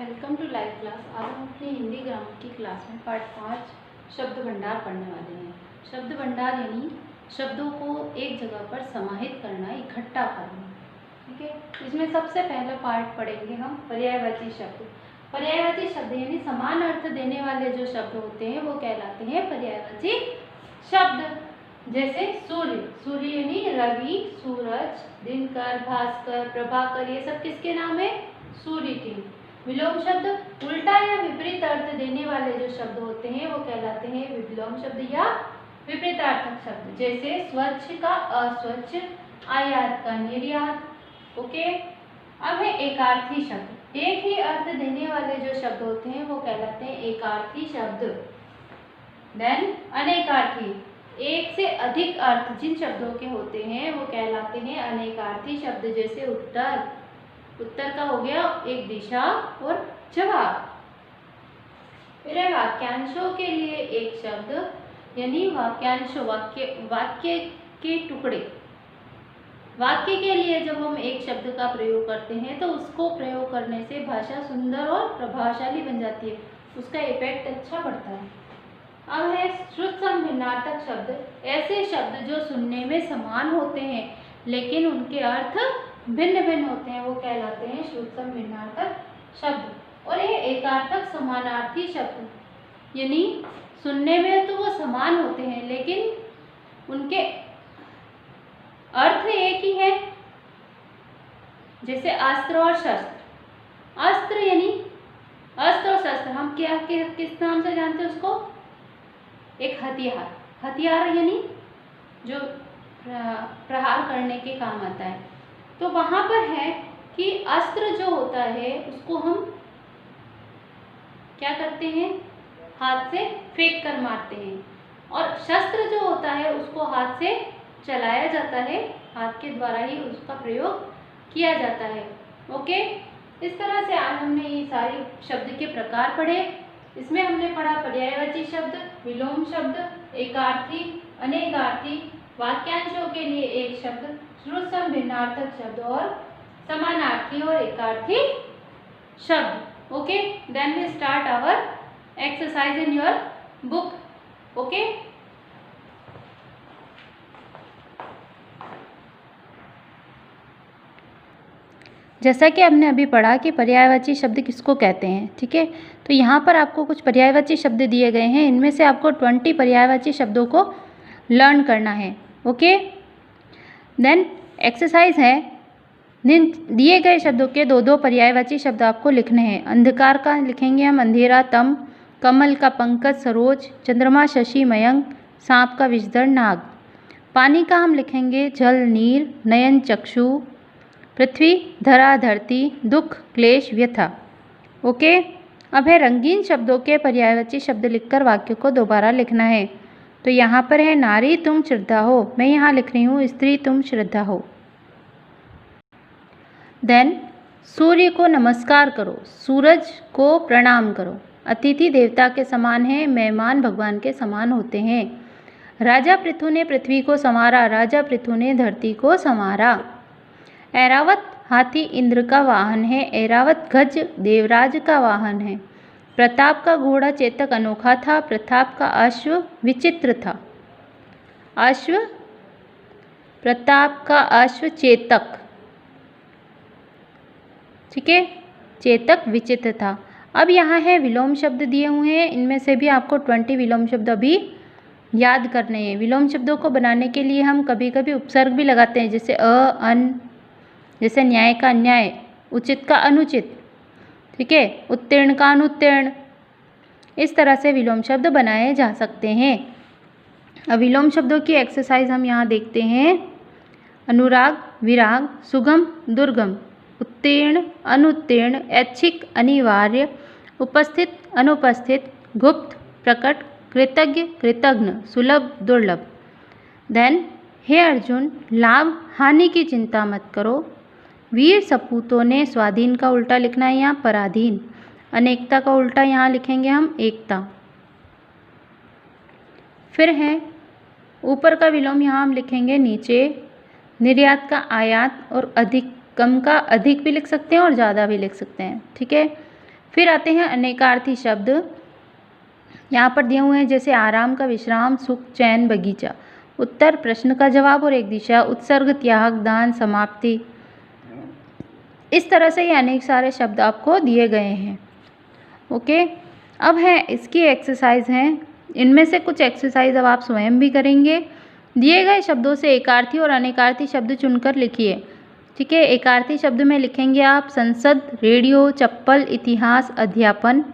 Welcome to live class. आज हम अपनी हिंदी ग्रामर की क्लास में पार्ट 5 शब्द भंडार पढ़ने वाले हैं। शब्द भंडार यानी शब्दों को एक जगह पर समाहित करना, इकट्ठा करना। ठीक है, इसमें सबसे पहला पार्ट पढ़ेंगे हम पर्यायवाची शब्द। पर्यायवाची शब्द यानी समान अर्थ देने वाले जो शब्द होते हैं वो कहलाते हैं पर्यायवाची शब्द। जैसे सूर्य, सूर्य यानी रवि, सूरज, दिनकर, भास्कर, प्रभाकर, ये सब किसके नाम है? सूर्य के। विलोम शब्द उल्टा या विपरीत अर्थ देने वाले जो शब्द होते हैं वो कहलाते हैं विलोम शब्द या विपरीतार्थक शब्द। जैसे स्वच्छ का अस्वच्छ, आयात का निर्यात। ओके, अब है एकार्थी शब्द। एक ही अर्थ देने वाले जो शब्द होते हैं वो कहलाते हैं एकार्थी शब्द। देन अनेकार्थी, एक से अधिक अर्थ जिन शब्दों के होते हैं वो कहलाते हैं अनेकार्थी शब्द। जैसे उत्तर, उत्तर का हो गया एक दिशा और जवाब। फिर है वाक्यांशों के लिए एक शब्द यानी वाक्यांशों, वाक्य के टुकड़े। वाक्य के लिए जब हम एक शब्द का प्रयोग करते हैं तो उसको प्रयोग करने से भाषा सुंदर और प्रभावशाली बन जाती है, उसका इफेक्ट अच्छा बढ़ता है। अब है श्रुत सम भिन्नार्थक शब्द। ऐसे शब्द जो सुनने में समान होते हैं लेकिन उनके अर्थ भिन्न भिन्न होते हैं वो कहलाते हैं श्रुत सम भिन्नार्थक शब्द। और ये एकार्थक समानार्थी शब्द यानी सुनने में तो वो समान होते हैं लेकिन उनके अर्थ एक ही है। जैसे अस्त्र और शस्त्र। अस्त्र यानी अस्त्र और शस्त्र हम क्या किस नाम से जानते हैं उसको? एक हथियार। हथियार यानी जो प्रहार करने के काम आता है। तो वहाँ पर है कि अस्त्र जो होता है उसको हम क्या करते हैं? हाथ से फेंक कर मारते हैं। और शस्त्र जो होता है उसको हाथ से चलाया जाता है, हाथ के द्वारा ही उसका प्रयोग किया जाता है। ओके, इस तरह से आज हमने ये सारे शब्द के प्रकार पढ़े। इसमें हमने पढ़ा पर्यायवाची शब्द, विलोम शब्द, एकार्थी, अनेकार्थी, वाक्यांशों के लिए एक शब्द, श्रुत सम भिन्नार्थक शब्द और समानार्थी और एकार्थी शब्द। Okay, then we start our exercise in your book. Okay, जैसा कि हमने अभी पढ़ा कि पर्यायवाची शब्द किसको कहते हैं। ठीक है, तो यहाँ पर आपको कुछ पर्यायवाची शब्द दिए गए हैं। इनमें से आपको 20 पर्यायवाची शब्दों को लर्न करना है। ओके, देन एक्सरसाइज है, दिए गए शब्दों के दो दो पर्यायवाची शब्द आपको लिखने हैं। अंधकार का लिखेंगे हम अंधेरा, तम। कमल का पंकज, सरोज। चंद्रमा, शशि, मयंक। सांप का विषधर, नाग। पानी का हम लिखेंगे जल, नीर। नयन, चक्षु। पृथ्वी, धरा, धरती। दुख, क्लेश, व्यथा। ओके, अब है रंगीन शब्दों के पर्यायवाची शब्द लिखकर वाक्य को दोबारा लिखना है। तो यहाँ पर है नारी तुम श्रद्धा हो, मैं यहाँ लिख रही हूँ स्त्री तुम श्रद्धा हो। देन सूर्य को नमस्कार करो, सूरज को प्रणाम करो। अतिथि देवता के समान है, मेहमान भगवान के समान होते हैं। राजा पृथु ने पृथ्वी को संवारा, राजा पृथु ने धरती को संवारा। ऐरावत हाथी इंद्र का वाहन है, ऐरावत गज देवराज का वाहन है। प्रताप का घोड़ा चेतक अनोखा था, प्रताप का अश्व विचित्र था। अश्व, प्रताप का अश्व चेतक, ठीक है, चेतक विचित्र था। अब यहाँ है विलोम शब्द दिए हुए हैं, इनमें से भी आपको 20 विलोम शब्द अभी याद करने हैं। विलोम शब्दों को बनाने के लिए हम कभी कभी उपसर्ग भी लगाते हैं, जैसे अन, जैसे न्याय का अन्याय, उचित का अनुचित, ठीक है, उत्तीर्ण का अनुत्तीर्ण। इस तरह से विलोम शब्द बनाए जा सकते हैं। अब विलोम शब्दों की एक्सरसाइज हम यहाँ देखते हैं। अनुराग, विराग, सुगम, दुर्गम, उत्तीर्ण, अनुत्तीर्ण, ऐच्छिक, अनिवार्य, उपस्थित, अनुपस्थित, गुप्त, प्रकट, कृतज्ञ, कृतघ्न, सुलभ, दुर्लभ। देन हे अर्जुन, लाभ हानि की चिंता मत करो। वीर सपूतों ने, स्वाधीन का उल्टा लिखना है यहाँ पराधीन। अनेकता का उल्टा यहाँ लिखेंगे हम एकता। फिर है ऊपर का विलोम यहाँ हम लिखेंगे नीचे। निर्यात का आयात और अधिक, कम का अधिक भी लिख सकते हैं और ज़्यादा भी लिख सकते हैं। ठीक है, फिर आते हैं अनेकार्थी शब्द, यहाँ पर दिए हुए हैं जैसे आराम का विश्राम, सुख, चैन, बगीचा। उत्तर प्रश्न का जवाब और एक दिशा, उत्सर्ग, त्याग, दान, समाप्ति। इस तरह से ये अनेक सारे शब्द आपको दिए गए हैं। ओके, अब है इसकी एक्सरसाइज हैं, इनमें से कुछ एक्सरसाइज अब आप स्वयं भी करेंगे। दिए गए शब्दों से एकार्थी और अनेकार्थी शब्द चुनकर लिखिए। ठीक है, एकार्थी शब्द में लिखेंगे आप संसद, रेडियो, चप्पल, इतिहास, अध्यापन।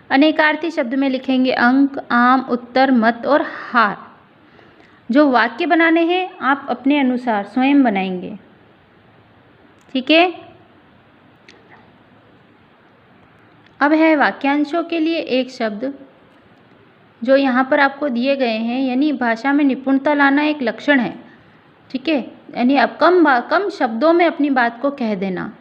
अनेकार्थी शब्द में लिखेंगे अंक, आम, उत्तर, मत और हार। जो वाक्य बनाने हैं आप अपने अनुसार स्वयं बनाएंगे। ठीक है, अब है वाक्यांशों के लिए एक शब्द जो यहाँ पर आपको दिए गए हैं, यानी भाषा में निपुणता लाना एक लक्षण है। ठीक है, यानी अब कम शब्दों में अपनी बात को कह देना।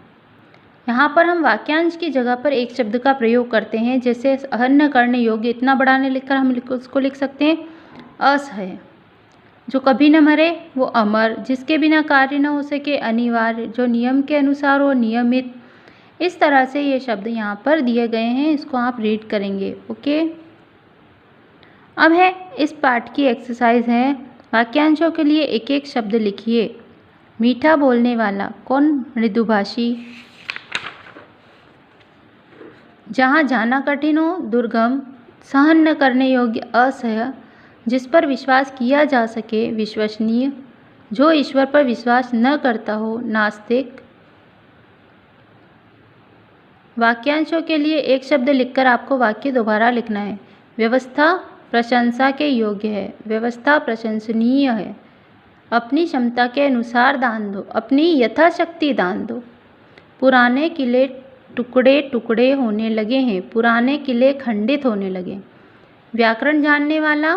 यहाँ पर हम वाक्यांश की जगह पर एक शब्द का प्रयोग करते हैं, जैसे अहन्य करने योग्य, इतना बड़ा ने लिखकर हम उसको लिख सकते हैं असह्य। जो कभी न मरे वो अमर, जिसके बिना कार्य न हो सके अनिवार्य, जो नियम के अनुसार हो नियमित। इस तरह से ये शब्द यहाँ पर दिए गए हैं, इसको आप रीड करेंगे। ओके, अब है इस पाठ की एक्सरसाइज है, वाक्यांशों के लिए एक एक शब्द लिखिए। मीठा बोलने वाला, कौन? मृदुभाषी। जहाँ जाना कठिन हो, दुर्गम। सहन न करने योग्य, असह्य। जिस पर विश्वास किया जा सके, विश्वसनीय। जो ईश्वर पर विश्वास न करता हो, नास्तिक। वाक्यांशों के लिए एक शब्द लिखकर आपको वाक्य दोबारा लिखना है। व्यवस्था प्रशंसा के योग्य है, व्यवस्था प्रशंसनीय है। अपनी क्षमता के अनुसार दान दो, अपनी यथाशक्ति दान दो। पुराने किले टुकड़े टुकड़े होने लगे हैं, पुराने किले खंडित होने लगे। व्याकरण जानने वाला,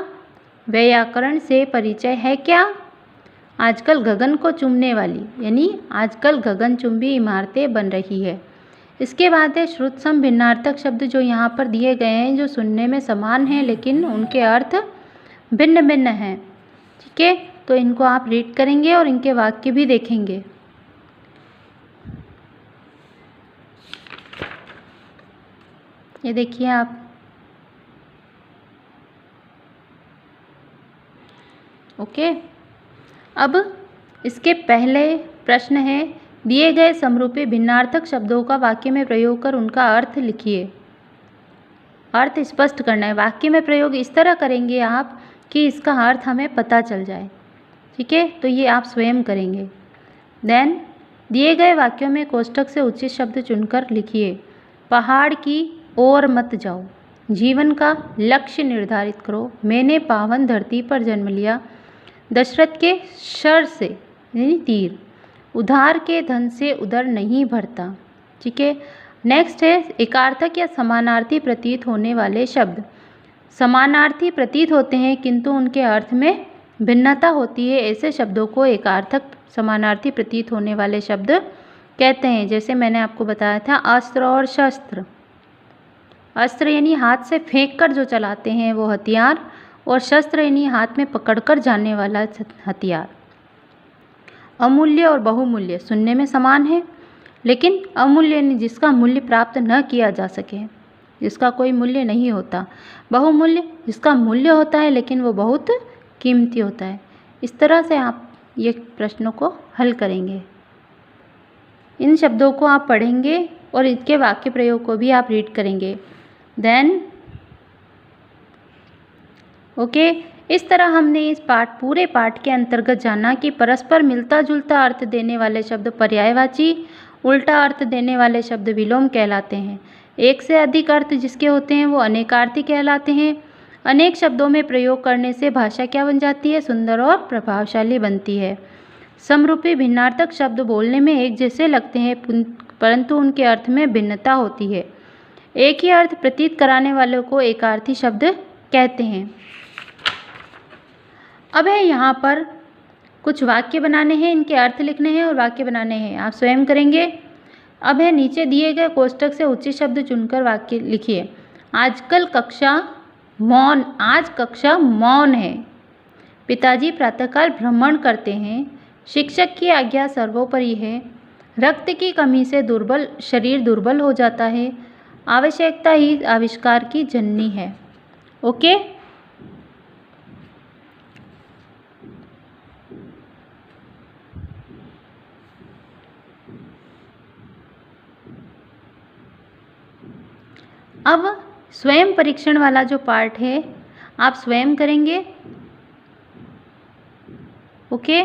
व्याकरण से परिचय है क्या? आजकल गगन को चूमने वाली, यानी आजकल गगनचुंबी इमारतें बन रही है। इसके बाद है श्रुत सम भिन्नार्थक शब्द, जो यहाँ पर दिए गए हैं, जो सुनने में समान हैं लेकिन उनके अर्थ भिन्न भिन्न हैं। ठीक है, तो इनको आप रीड करेंगे और इनके वाक्य भी देखेंगे। ये देखिए आप, ओके। अब इसके पहले प्रश्न है, दिए गए समरूपी भिन्नार्थक शब्दों का वाक्य में प्रयोग कर उनका अर्थ लिखिए। अर्थ स्पष्ट करना है। वाक्य में प्रयोग इस तरह करेंगे आप कि इसका अर्थ हमें पता चल जाए। ठीक है, तो ये आप स्वयं करेंगे। देन दिए गए वाक्यों में कोष्ठक से उचित शब्द चुनकर लिखिए। पहाड़ की ओर मत जाओ, जीवन का लक्ष्य निर्धारित करो, मैंने पावन धरती पर जन्म लिया, दशरथ के शर से यानी तीर, उधार के धन से उदर नहीं भरता। ठीक है, नेक्स्ट है एकार्थक या समानार्थी प्रतीत होने वाले शब्द। समानार्थी प्रतीत होते हैं किंतु उनके अर्थ में भिन्नता होती है, ऐसे शब्दों को एकार्थक समानार्थी प्रतीत होने वाले शब्द कहते हैं। जैसे मैंने आपको बताया था अस्त्र और शस्त्र। अस्त्र यानी हाथ से फेंक कर जो चलाते हैं वो हथियार, और शस्त्र यानी हाथ में पकड़कर जाने वाला हथियार। अमूल्य और बहुमूल्य सुनने में समान है, लेकिन अमूल्य यानी जिसका मूल्य प्राप्त न किया जा सके, जिसका कोई मूल्य नहीं होता। बहुमूल्य जिसका मूल्य होता है लेकिन वो बहुत कीमती होता है। इस तरह से आप ये प्रश्नों को हल करेंगे। इन शब्दों को आप पढ़ेंगे और इसके वाक्य प्रयोग को भी आप रीड करेंगे। देन ओके, इस तरह हमने इस पूरे पाठ के अंतर्गत जाना कि परस्पर मिलता जुलता अर्थ देने वाले शब्द पर्यायवाची, उल्टा अर्थ देने वाले शब्द विलोम कहलाते हैं। एक से अधिक अर्थ जिसके होते हैं वो अनेकार्थी कहलाते हैं। अनेक शब्दों में प्रयोग करने से भाषा क्या बन जाती है? सुंदर और प्रभावशाली बनती है। समरूपी भिन्नार्थक शब्द बोलने में एक जैसे लगते हैं परंतु उनके अर्थ में भिन्नता होती है। एक ही अर्थ प्रतीत कराने वालों को एकार्थी शब्द कहते हैं। अब है यहाँ पर कुछ वाक्य बनाने हैं, इनके अर्थ लिखने हैं और वाक्य बनाने हैं, आप स्वयं करेंगे। अब है नीचे दिए गए कोष्ठक से उचित शब्द चुनकर वाक्य लिखिए। आज कक्षा मौन है। पिताजी प्रातःकाल भ्रमण करते हैं। शिक्षक की आज्ञा सर्वोपरि है। रक्त की कमी से शरीर दुर्बल हो जाता है। आवश्यकता ही आविष्कार की जननी है। ओके। अब स्वयं परीक्षण वाला जो पार्ट है आप स्वयं करेंगे। ओके।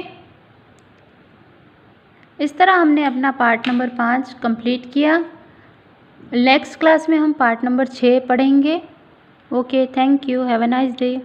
इस तरह हमने अपना पार्ट नंबर 5 कंप्लीट किया। नेक्स्ट क्लास में हम पार्ट नंबर 6 पढ़ेंगे। Okay, thank you, have a nice day.